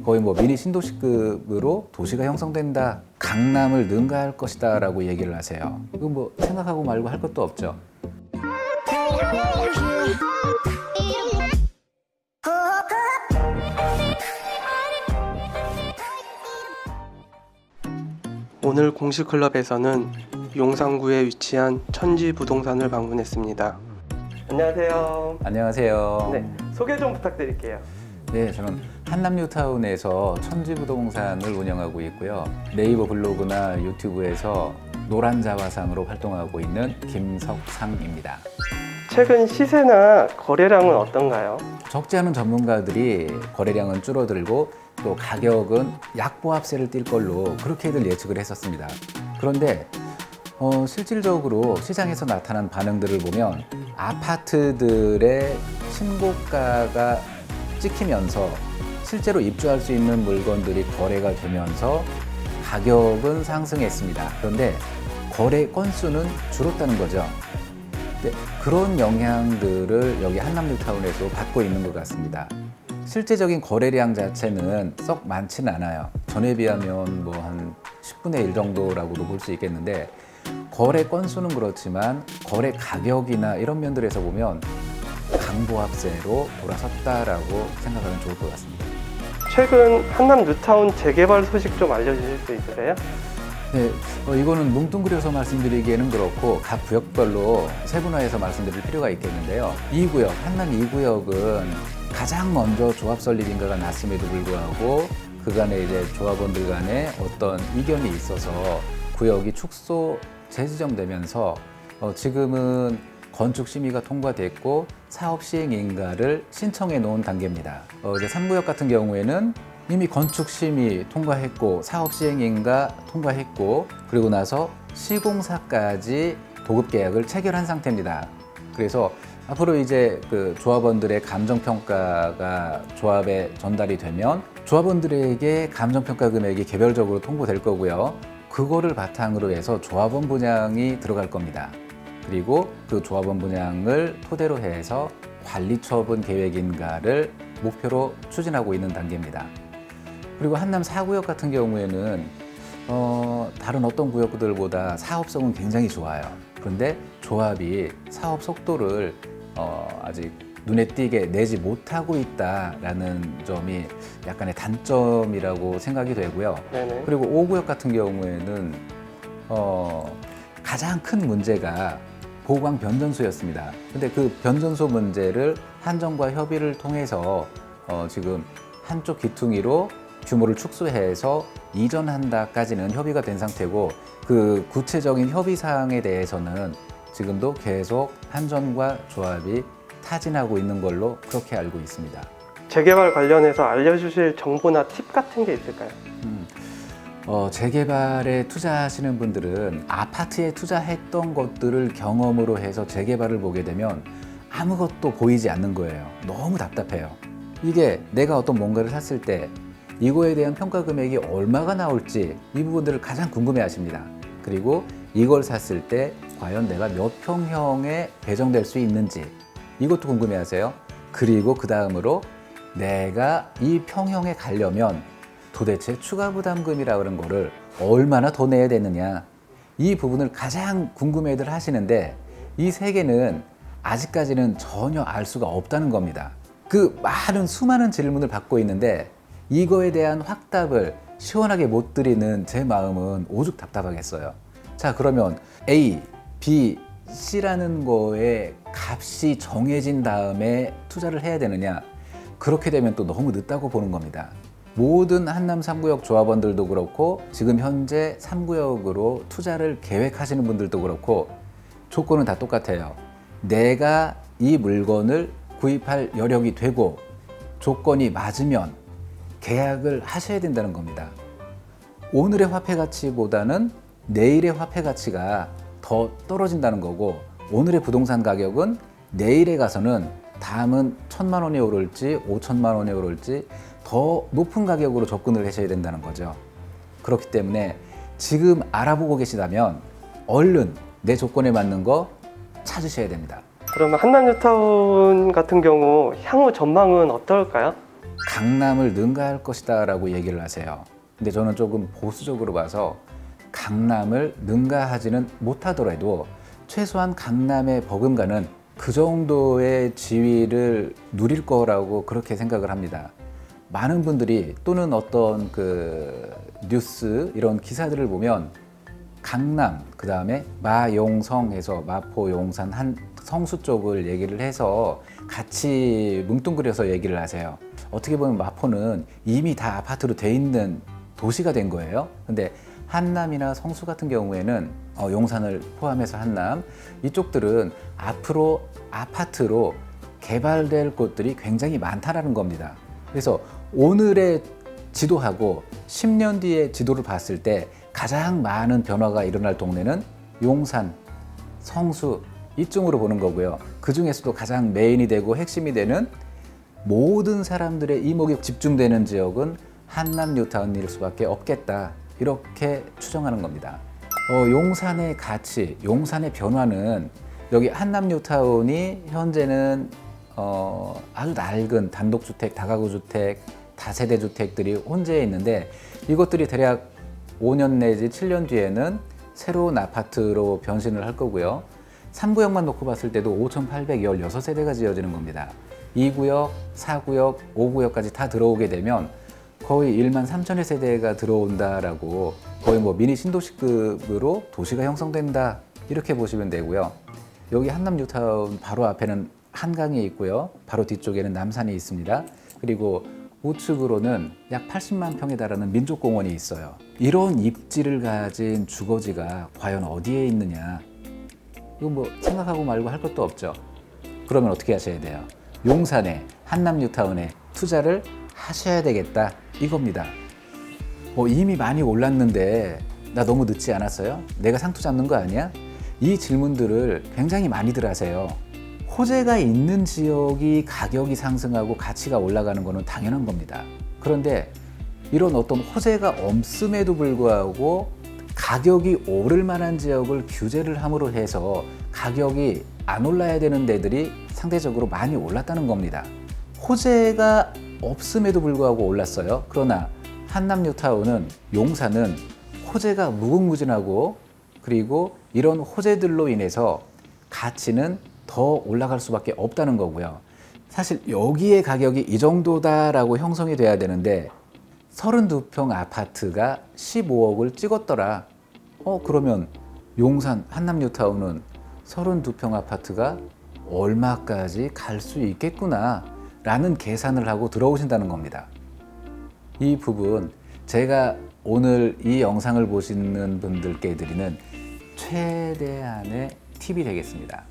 거의 뭐 미니 신도시급으로 도시가 형성된다, 강남을 능가할 것이다 라고 얘기를 하세요. 이거 뭐 생각하고 말고 할 것도 없죠. 오늘 공식 클럽에서는 용산구에 위치한 천지부동산을 방문했습니다. 안녕하세요. 안녕하세요. 네, 소개 좀 부탁드릴게요. 네, 저는 한남뉴타운에서 천지부동산을 운영하고 있고요. 네이버 블로그나 유튜브에서 노란자화상으로 활동하고 있는 김석상입니다. 최근 시세나 거래량은 어떤가요? 적지 않은 전문가들이 거래량은 줄어들고 또 가격은 약보합세를 띌 걸로 그렇게들 예측을 했었습니다. 그런데 실질적으로 시장에서 나타난 반응들을 보면 아파트들의 신고가가 찍히면서 실제로 입주할 수 있는 물건들이 거래가 되면서 가격은 상승했습니다. 그런데 거래 건수는 줄었다는 거죠. 그런 영향들을 여기 한남뉴타운에서 받고 있는 것 같습니다. 실제적인 거래량 자체는 썩 많지는 않아요. 전에 비하면 뭐 한 10분의 1 정도라고도 볼 수 있겠는데 거래 건수는 그렇지만 거래 가격이나 이런 면들에서 보면 강보합세로 돌아섰다라고 생각하면 좋을 것 같습니다. 최근 한남 뉴타운 재개발 소식 좀 알려주실 수 있으세요? 네, 이거는 뭉뚱그려서 말씀드리기에는 그렇고 각 구역별로 세분화해서 말씀드릴 필요가 있겠는데요. 2구역, 한남 2구역은 가장 먼저 조합 설립 인가가 났음에도 불구하고 그간에 이제 조합원들 간에 어떤 이견이 있어서 구역이 축소 재지정되면서 지금은 건축 심의가 통과됐고 사업 시행 인가를 신청해 놓은 단계입니다. 이제 3구역 같은 경우에는 이미 건축 심의 통과했고 사업 시행 인가 통과했고 그리고 나서 시공사까지 도급 계약을 체결한 상태입니다. 그래서 앞으로 이제 그 조합원들의 감정평가가 조합에 전달이 되면 조합원들에게 감정평가 금액이 개별적으로 통보될 거고요. 그거를 바탕으로 해서 조합원 분양이 들어갈 겁니다. 그리고 그 조합원 분양을 토대로 해서 관리처분 계획인가를 목표로 추진하고 있는 단계입니다. 그리고 한남 4구역 같은 경우에는 다른 어떤 구역들보다 사업성은 굉장히 좋아요. 그런데 조합이 사업 속도를 아직 눈에 띄게 내지 못하고 있다라는 점이 약간의 단점이라고 생각이 되고요. 네네. 그리고 5구역 같은 경우에는 가장 큰 문제가 보강 변전소였습니다. 근데 그 변전소 문제를 한정과 협의를 통해서 지금 한쪽 귀퉁이로 규모를 축소해서 이전한다까지는 협의가 된 상태고 그 구체적인 협의 사항에 대해서는 지금도 계속 한전과 조합이 타진하고 있는 걸로 그렇게 알고 있습니다. 재개발 관련해서 알려주실 정보나 팁 같은 게 있을까요? 재개발에 투자하시는 분들은 아파트에 투자했던 것들을 경험으로 해서 재개발을 보게 되면 아무것도 보이지 않는 거예요. 너무 답답해요. 이게 내가 어떤 뭔가를 샀을 때 이거에 대한 평가 금액이 얼마가 나올지 이 부분들을 가장 궁금해 하십니다. 그리고 이걸 샀을 때 과연 내가 몇 평형에 배정될 수 있는지 이것도 궁금해 하세요. 그리고 그 다음으로 내가 이 평형에 가려면 도대체 추가 부담금이라 그런 거를 얼마나 더 내야 되느냐 이 부분을 가장 궁금해들 하시는데 이 세 개는 아직까지는 전혀 알 수가 없다는 겁니다. 그 많은 수많은 질문을 받고 있는데 이거에 대한 확답을 시원하게 못 드리는 제 마음은 오죽 답답하겠어요. 자, 그러면 A, B, C라는 거에 값이 정해진 다음에 투자를 해야 되느냐? 그렇게 되면 또 너무 늦다고 보는 겁니다. 모든 한남 3구역 조합원들도 그렇고 지금 현재 3구역으로 투자를 계획하시는 분들도 그렇고 조건은 다 똑같아요. 내가 이 물건을 구입할 여력이 되고 조건이 맞으면 계약을 하셔야 된다는 겁니다. 오늘의 화폐 가치보다는 내일의 화폐 가치가 더 떨어진다는 거고 오늘의 부동산 가격은 내일에 가서는 다음은 1,000만 원이 오를지 5천만 원이 오를지 더 높은 가격으로 접근을 하셔야 된다는 거죠. 그렇기 때문에 지금 알아보고 계시다면 얼른 내 조건에 맞는 거 찾으셔야 됩니다. 그러면 한남 뉴타운 같은 경우 향후 전망은 어떨까요? 강남을 능가할 것이다라고 얘기를 하세요. 근데 저는 조금 보수적으로 봐서 강남을 능가하지는 못하더라도 최소한 강남의 버금가는 그 정도의 지위를 누릴 거라고 그렇게 생각을 합니다. 많은 분들이 또는 어떤 그 뉴스 이런 기사들을 보면 강남, 그 다음에 마용성에서 마포, 용산, 한 성수 쪽을 얘기를 해서 같이 뭉뚱그려서 얘기를 하세요. 어떻게 보면 마포는 이미 다 아파트로 돼 있는 도시가 된 거예요. 근데 한남이나 성수 같은 경우에는 용산을 포함해서 한남 이쪽들은 앞으로 아파트로 개발될 곳들이 굉장히 많다라는 겁니다. 그래서 오늘의 지도하고 10년 뒤의 지도를 봤을 때 가장 많은 변화가 일어날 동네는 용산, 성수 이쪽으로 보는 거고요. 그 중에서도 가장 메인이 되고 핵심이 되는 모든 사람들의 이목이 집중되는 지역은 한남 뉴타운일 수밖에 없겠다. 이렇게 추정하는 겁니다. 용산의 가치, 용산의 변화는 여기 한남 뉴타운이 현재는 아주 낡은 단독주택, 다가구주택, 다세대주택들이 혼재해 있는데 이것들이 대략 5년 내지 7년 뒤에는 새로운 아파트로 변신을 할 거고요. 3구역만 놓고 봤을 때도 5,816세대가 지어지는 겁니다. 2구역, 4구역, 5구역까지 다 들어오게 되면 거의 1만 3천여 세대가 들어온다라고 거의 뭐 미니 신도시급으로 도시가 형성된다 이렇게 보시면 되고요. 여기 한남 뉴타운 바로 앞에는 한강이 있고요. 바로 뒤쪽에는 남산이 있습니다. 그리고 우측으로는 약 80만 평에 달하는 민족공원이 있어요. 이런 입지를 가진 주거지가 과연 어디에 있느냐? 이거 뭐 생각하고 말고 할 것도 없죠. 그러면 어떻게 하셔야 돼요? 용산에 한남 뉴타운에 투자를 하셔야 되겠다 이겁니다. 이미 많이 올랐는데 나 너무 늦지 않았어요? 내가 상투 잡는 거 아니야? 이 질문들을 굉장히 많이들 하세요. 호재가 있는 지역이 가격이 상승하고 가치가 올라가는 것은 당연한 겁니다. 그런데 이런 어떤 호재가 없음에도 불구하고 가격이 오를 만한 지역을 규제를 함으로 해서 가격이 안 올라야 되는 데들이 상대적으로 많이 올랐다는 겁니다. 호재가 없음에도 불구하고 올랐어요. 그러나 한남 뉴타운은 용산은 호재가 무궁무진하고 그리고 이런 호재들로 인해서 가치는 더 올라갈 수밖에 없다는 거고요. 사실 여기에 가격이 이 정도다라고 형성이 돼야 되는데 32평 아파트가 15억을 찍었더라. 그러면 용산 한남 뉴타운은 32평 아파트가 얼마까지 갈 수 있겠구나 라는 계산을 하고 들어오신다는 겁니다. 이 부분 제가 오늘 이 영상을 보시는 분들께 드리는 최대한의 팁이 되겠습니다.